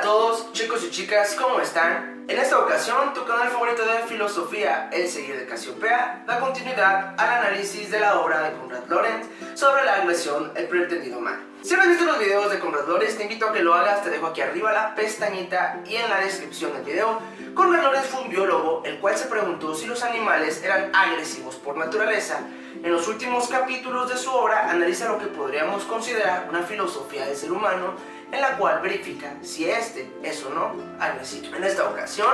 todos, chicos y chicas, ¿cómo están? En esta ocasión, tu canal favorito de filosofía, El Seguir de Casiopea, da continuidad al análisis de la obra de Konrad Lorenz sobre la agresión, el pretendido mal. Si no has visto los videos de Konrad Lorenz, te invito a que lo hagas, te dejo aquí arriba la pestañita y en la descripción del video. Konrad Lorenz fue un biólogo, el cual se preguntó si los animales eran agresivos por naturaleza. En los últimos capítulos de su obra analiza lo que podríamos considerar una filosofía del ser humano, en la cual verifica si este es o no agresivo. En esta ocasión,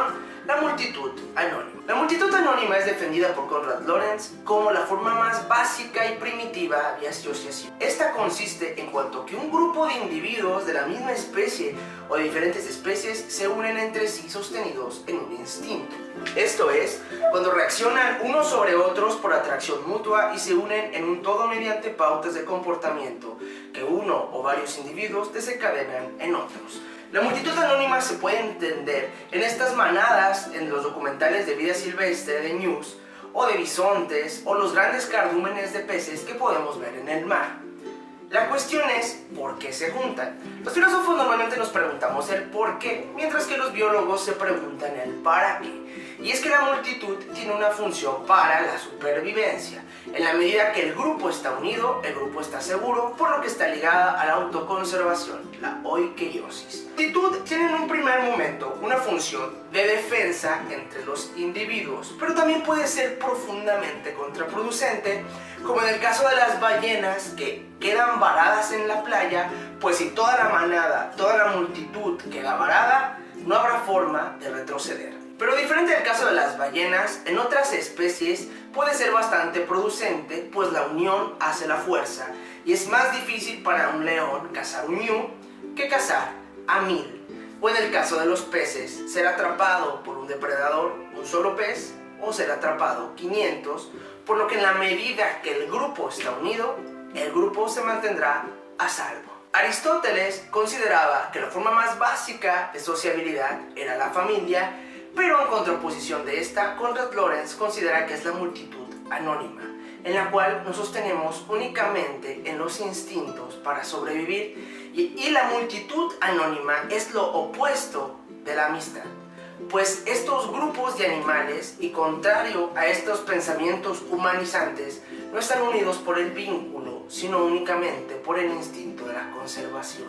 la multitud anónima. La multitud anónima es defendida por Konrad Lorenz como la forma más básica y primitiva de asociación. Esta consiste en cuanto que un grupo de individuos de la misma especie o de diferentes especies se unen entre sí sostenidos en un instinto. Esto es, cuando reaccionan unos sobre otros por atracción mutua y se unen en un todo mediante pautas de comportamiento que uno o varios individuos desencadenan en otros. La multitud anónima se puede entender en estas manadas en los documentales de vida silvestre de News, o de bisontes, o los grandes cardúmenes de peces que podemos ver en el mar. La cuestión es ¿por qué se juntan? Los filósofos normalmente nos preguntamos el por qué, mientras que los biólogos se preguntan el para qué. Y es que la multitud tiene una función para la supervivencia. En la medida que el grupo está unido, el grupo está seguro, por lo que está ligada a la autoconservación, la oikeiosis. La multitud tiene en un primer momento una función de defensa entre los individuos, pero también puede ser profundamente contraproducente, como en el caso de las ballenas que quedan varadas en la playa, pues si toda la manada, toda la multitud queda varada, no habrá forma de retroceder. Pero diferente al caso de las ballenas, en otras especies puede ser bastante producente, pues la unión hace la fuerza y es más difícil para un león cazar un ñu que cazar a 1000. O en el caso de los peces, ser atrapado por un depredador, un solo pez, o ser atrapado 500, por lo que en la medida que el grupo está unido, el grupo se mantendrá a salvo. Aristóteles consideraba que la forma más básica de sociabilidad era la familia, pero en contraposición de esta, Konrad Lorenz considera que es la multitud anónima, en la cual nos sostenemos únicamente en los instintos para sobrevivir, y la multitud anónima es lo opuesto de la amistad, pues estos grupos de animales, y contrario a estos pensamientos humanizantes, no están unidos por el vínculo, sino únicamente por el instinto de la conservación.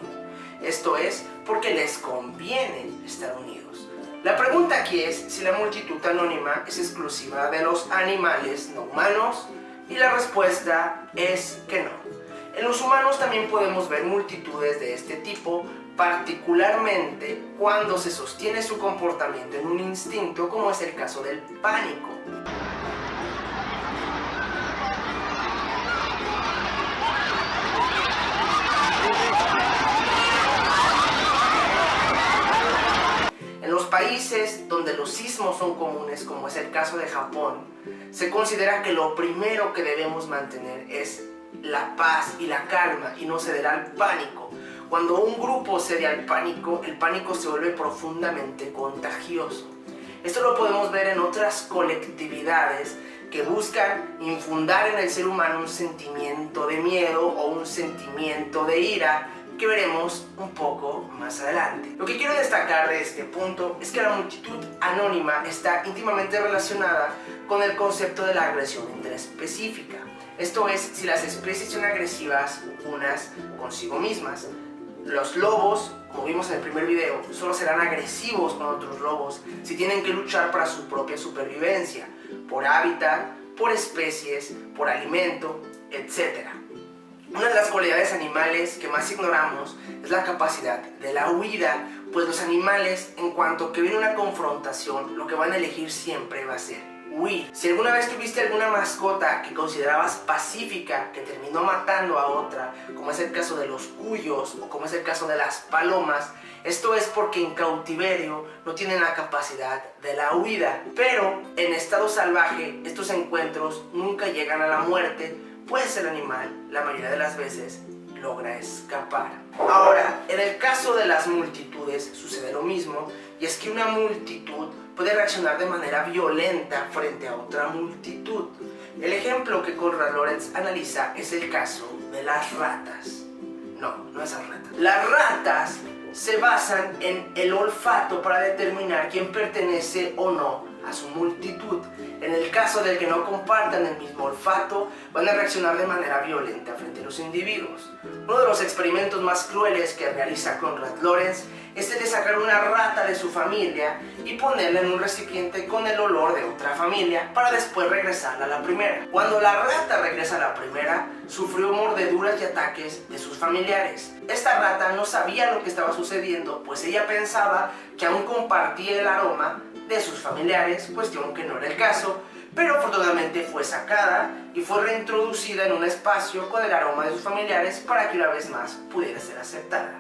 Esto es porque les conviene estar unidos. La pregunta aquí es si la multitud anónima es exclusiva de los animales no humanos, y la respuesta es que no. En los humanos también podemos ver multitudes de este tipo, particularmente cuando se sostiene su comportamiento en un instinto, como es el caso del pánico. Países donde los sismos son comunes, como es el caso de Japón, se considera que lo primero que debemos mantener es la paz y la calma y no ceder al pánico. Cuando un grupo cede al pánico, el pánico se vuelve profundamente contagioso. Esto lo podemos ver en otras colectividades que buscan infundar en el ser humano un sentimiento de miedo o un sentimiento de ira, que veremos un poco más adelante. Lo que quiero destacar de este punto es que la multitud anónima está íntimamente relacionada con el concepto de la agresión interespecífica. Esto es, si las especies son agresivas unas consigo mismas. Los lobos, como vimos en el primer video, solo serán agresivos con otros lobos si tienen que luchar para su propia supervivencia, por hábitat, por especies, por alimento, etc. Una de las cualidades animales que más ignoramos es la capacidad de la huida, pues los animales, en cuanto que viene una confrontación, lo que van a elegir siempre va a ser huir. Si alguna vez tuviste alguna mascota que considerabas pacífica, que terminó matando a otra, como es el caso de los cuyos o como es el caso de las palomas, esto es porque en cautiverio no tienen la capacidad de la huida. Pero en estado salvaje, estos encuentros nunca llegan a la muerte, pues el animal, la mayoría de las veces, logra escapar. Ahora, en el caso de las multitudes sucede lo mismo, y es que una multitud puede reaccionar de manera violenta frente a otra multitud. El ejemplo que Konrad Lorenz analiza es el caso de las ratas. No es las ratas. Las ratas se basan en el olfato para determinar quién pertenece o no a su multitud. En el caso de que no compartan el mismo olfato, van a reaccionar de manera violenta frente a los individuos. Uno de los experimentos más crueles que realiza Konrad Lorenz es el de sacar una rata de su familia y ponerla en un recipiente con el olor de otra familia para después regresarla a la primera. Cuando la rata regresa a la primera, sufrió mordeduras y ataques de sus familiares. Esta rata no sabía lo que estaba sucediendo, pues ella pensaba que aún compartía el aroma de sus familiares, cuestión que no era el caso, pero afortunadamente fue sacada y fue reintroducida en un espacio con el aroma de sus familiares para que una vez más pudiera ser aceptada.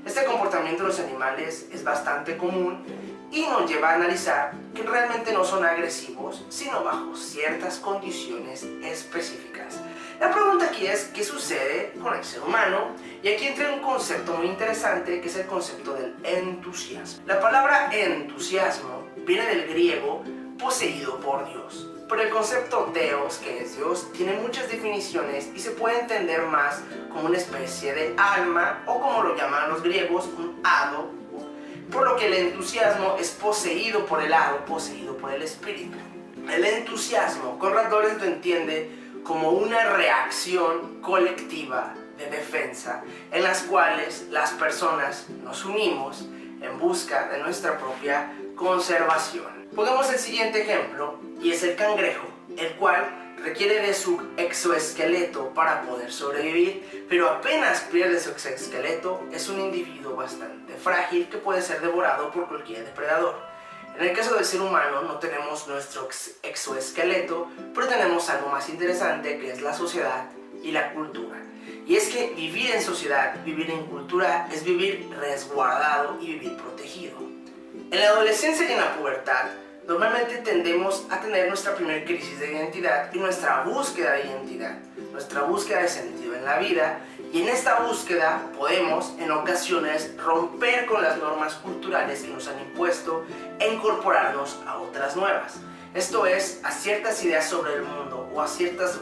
Este comportamiento de los animales es bastante común y nos lleva a analizar que realmente no son agresivos, sino bajo ciertas condiciones específicas. La pregunta aquí es, ¿qué sucede con el ser humano? Y aquí entra un concepto muy interesante, que es el concepto del entusiasmo. La palabra entusiasmo viene del griego poseído por Dios. Pero el concepto Theos, que es Dios, tiene muchas definiciones y se puede entender más como una especie de alma, o como lo llaman los griegos, un hado, por lo que el entusiasmo es poseído por el hado, poseído por el espíritu. El entusiasmo, Konrad Lorenz lo entiende como una reacción colectiva de defensa en las cuales las personas nos unimos en busca de nuestra propia conservación. Pongamos el siguiente ejemplo, y es el cangrejo, el cual requiere de su exoesqueleto para poder sobrevivir, pero apenas pierde su exoesqueleto es un individuo bastante frágil que puede ser devorado por cualquier depredador. En el caso del ser humano no tenemos nuestro exoesqueleto, pero tenemos algo más interesante, que es la sociedad y la cultura. Y es que vivir en sociedad, vivir en cultura, es vivir resguardado y vivir protegido. En la adolescencia y en la pubertad, normalmente tendemos a tener nuestra primera crisis de identidad y nuestra búsqueda de identidad, nuestra búsqueda de sentido en la vida, y en esta búsqueda podemos en ocasiones romper con las normas culturales que nos han impuesto e incorporarnos a otras nuevas. Esto es, a ciertas ideas sobre el mundo o a ciertos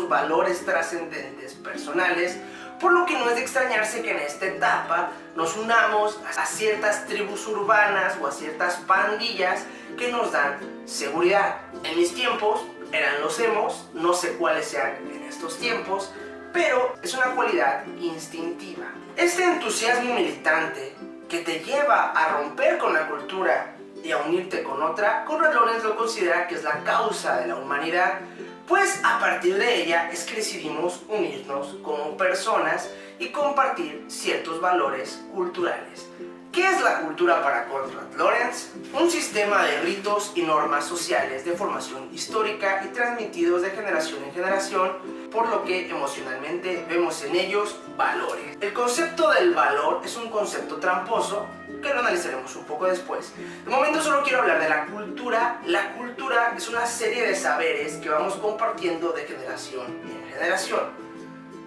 valores trascendentes personales, por lo que no es de extrañarse que en esta etapa nos unamos a ciertas tribus urbanas o a ciertas pandillas que nos dan seguridad. En mis tiempos eran los emos, no sé cuáles sean en estos tiempos, pero es una cualidad instintiva. Este entusiasmo militante que te lleva a romper con la cultura y a unirte con otra, Konrad Lorenz lo considera que es la causa de la humanidad, pues a partir de ella es que decidimos unirnos como personas y compartir ciertos valores culturales. ¿Qué es la cultura para Konrad Lorenz? Un sistema de ritos y normas sociales de formación histórica y transmitidos de generación en generación, por lo que emocionalmente vemos en ellos valores. El concepto del valor es un concepto tramposo que lo analizaremos un poco después. De momento solo quiero hablar de la cultura. La cultura es una serie de saberes que vamos compartiendo de generación en generación.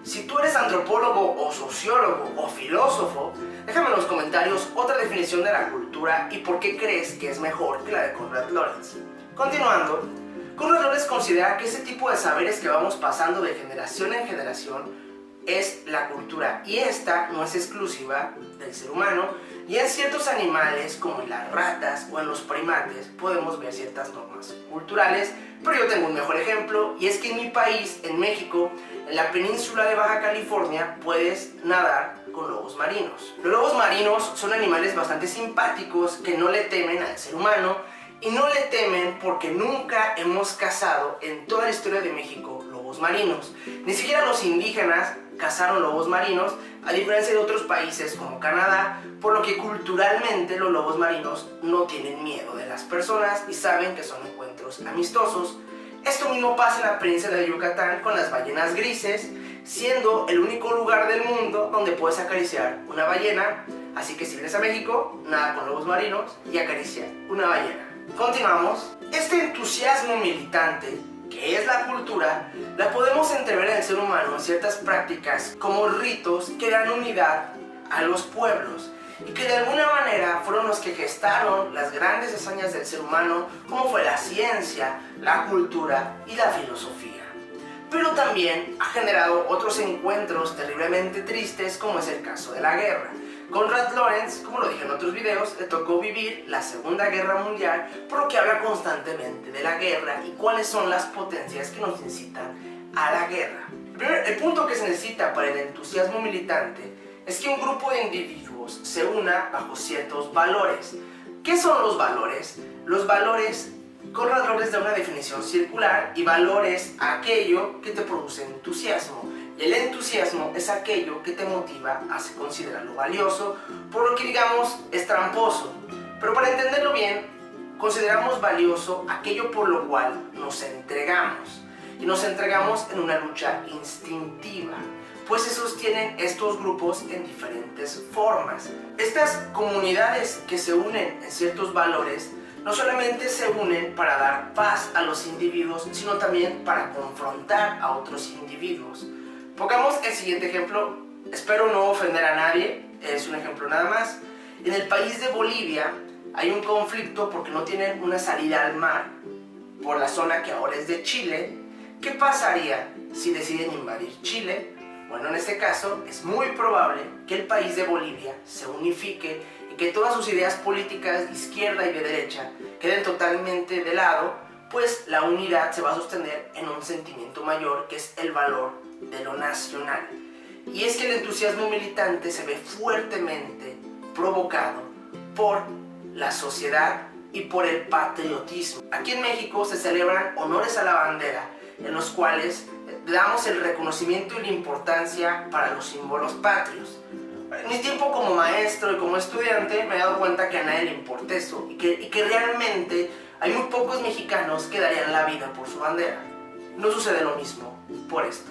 Si tú eres antropólogo o sociólogo o filósofo, déjame en los comentarios otra definición de la cultura y por qué crees que es mejor que la de Konrad Lorenz. Continuando, Konrad Lorenz considera que ese tipo de saberes que vamos pasando de generación en generación es la cultura, y esta no es exclusiva del ser humano, y en ciertos animales como en las ratas o en los primates podemos ver ciertas normas culturales, pero yo tengo un mejor ejemplo, y es que en mi país, en México, en la península de Baja California, puedes nadar con lobos marinos. Los lobos marinos son animales bastante simpáticos que no le temen al ser humano, y no le temen porque nunca hemos cazado en toda la historia de México lobos marinos. Ni siquiera los indígenas cazaron lobos marinos, a diferencia de otros países como Canadá, por lo que culturalmente los lobos marinos no tienen miedo de las personas y saben que son encuentros amistosos. Esto mismo pasa en la península de Yucatán con las ballenas grises, siendo el único lugar del mundo donde puedes acariciar una ballena. Así que si vienes a México, nada con lobos marinos y acaricia una ballena. Continuamos. Este entusiasmo militante, que es la cultura, la podemos entrever en el ser humano en ciertas prácticas como ritos que dan unidad a los pueblos y que de alguna manera fueron los que gestaron las grandes hazañas del ser humano, como fue la ciencia, la cultura y la filosofía. Pero también ha generado otros encuentros terriblemente tristes, como es el caso de la guerra. Konrad Lorenz, como lo dije en otros videos, le tocó vivir la Segunda Guerra Mundial, por lo que habla constantemente de la guerra y cuáles son las potencias que nos incitan a la guerra. El punto que se necesita para el entusiasmo militante es que un grupo de individuos se una bajo ciertos valores. ¿Qué son los valores? Los valores, Konrad Lorenz da una definición circular, y valor es aquello que te produce entusiasmo. Y el entusiasmo es aquello que te motiva a considerarlo valioso, por lo que digamos es tramposo. Pero para entenderlo bien, consideramos valioso aquello por lo cual nos entregamos. Y nos entregamos en una lucha instintiva, pues se sostienen estos grupos en diferentes formas. Estas comunidades que se unen en ciertos valores no solamente se unen para dar paz a los individuos, sino también para confrontar a otros individuos. Pongamos el siguiente ejemplo, espero no ofender a nadie, es un ejemplo nada más. En el país de Bolivia hay un conflicto porque no tienen una salida al mar por la zona que ahora es de Chile. ¿Qué pasaría si deciden invadir Chile? Bueno, en este caso es muy probable que el país de Bolivia se unifique y que todas sus ideas políticas de izquierda y de derecha queden totalmente de lado, pues la unidad se va a sostener en un sentimiento mayor, que es el valor de lo nacional. Y es que el entusiasmo militante se ve fuertemente provocado por la sociedad y por el patriotismo. Aquí en México se celebran honores a la bandera, en los cuales damos el reconocimiento y la importancia para los símbolos patrios. En mi tiempo como maestro y como estudiante me he dado cuenta que a nadie le importa eso y que realmente hay muy pocos mexicanos que darían la vida por su bandera. No sucede lo mismo por esto.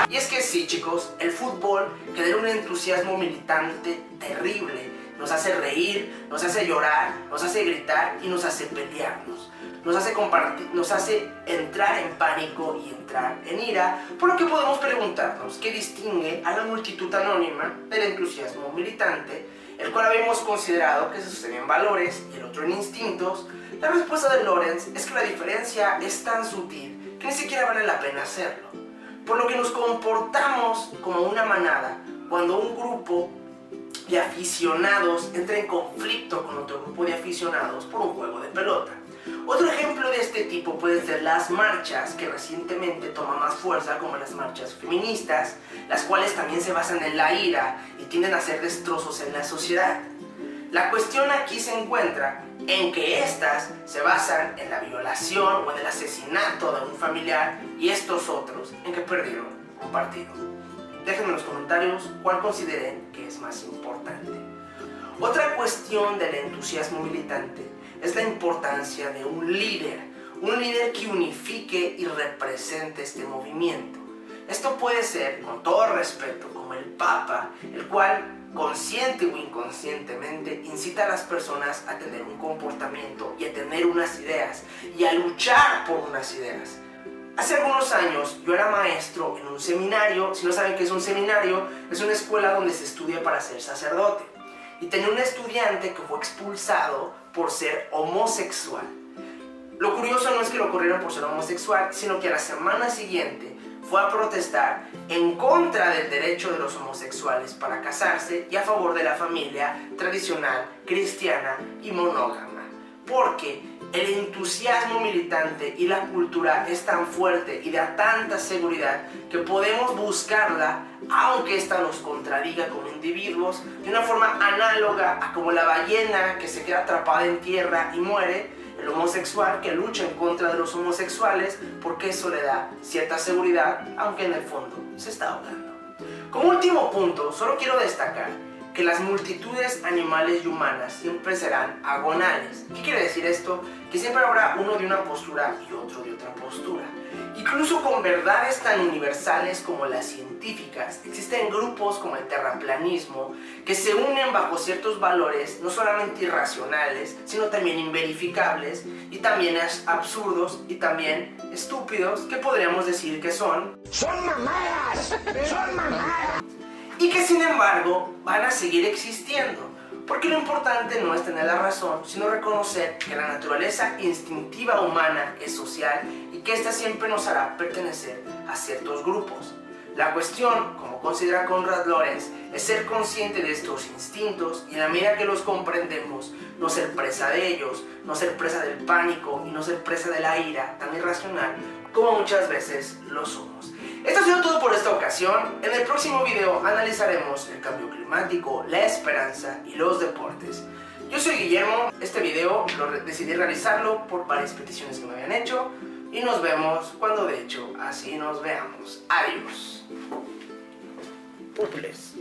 Y es que sí, chicos, el fútbol genera un entusiasmo militante terrible. Nos hace reír, nos hace llorar, nos hace gritar y nos hace pelearnos. Nos hace compartir, nos hace entrar en pánico y entrar en ira, por lo que podemos preguntarnos qué distingue a la multitud anónima del entusiasmo militante, el cual habíamos considerado que se sostenía en valores y el otro en instintos. La respuesta de Lorenz es que la diferencia es tan sutil que ni siquiera vale la pena hacerlo, por lo que nos comportamos como una manada cuando un grupo de aficionados entra en conflicto con otro grupo de aficionados por un juego de pelota. Otro ejemplo de este tipo pueden ser las marchas, que recientemente toman más fuerza, como las marchas feministas, las cuales también se basan en la ira y tienden a hacer destrozos en la sociedad. La cuestión aquí se encuentra en que estas se basan en la violación o en el asesinato de un familiar, y estos otros en que perdieron un partido. Déjenme en los comentarios cuál consideren que es más importante. Otra cuestión del entusiasmo militante es la importancia de un líder que unifique y represente este movimiento. Esto puede ser, con todo respeto, como el Papa, el cual consciente o inconscientemente incita a las personas a tener un comportamiento y a tener unas ideas y a luchar por unas ideas. Hace algunos años yo era maestro en un seminario. Si no saben qué es un seminario, es una escuela donde se estudia para ser sacerdote. Y tenía un estudiante que fue expulsado por ser homosexual. Lo curioso no es que lo corrieron por ser homosexual, sino que a la semana siguiente fue a protestar en contra del derecho de los homosexuales para casarse y a favor de la familia tradicional, cristiana y monógama. Porque el entusiasmo militante y la cultura es tan fuerte y da tanta seguridad que podemos buscarla, aunque esta nos contradiga como individuos, de una forma análoga a como la ballena que se queda atrapada en tierra y muere, el homosexual que lucha en contra de los homosexuales, porque eso le da cierta seguridad, aunque en el fondo se está ahogando. Como último punto, solo quiero destacar que las multitudes animales y humanas siempre serán agonales. ¿Qué quiere decir esto? Que siempre habrá uno de una postura y otro de otra postura. Incluso con verdades tan universales como las científicas, existen grupos como el terraplanismo que se unen bajo ciertos valores no solamente irracionales, sino también inverificables y también absurdos y también estúpidos, que podríamos decir que son mamadas, y que sin embargo van a seguir existiendo, porque lo importante no es tener la razón, sino reconocer que la naturaleza instintiva humana es social y que ésta siempre nos hará pertenecer a ciertos grupos. La cuestión, como considera Konrad Lorenz, es ser consciente de estos instintos y en la medida que los comprendemos, no ser presa de ellos, no ser presa del pánico y no ser presa de la ira tan irracional como muchas veces lo somos. Esto ha sido todo por esta ocasión. En el próximo video analizaremos el cambio climático, la esperanza y los deportes. Yo soy Guillermo, este video decidí realizarlo por varias peticiones que me habían hecho y nos vemos cuando de hecho así nos veamos. Adiós. Puples.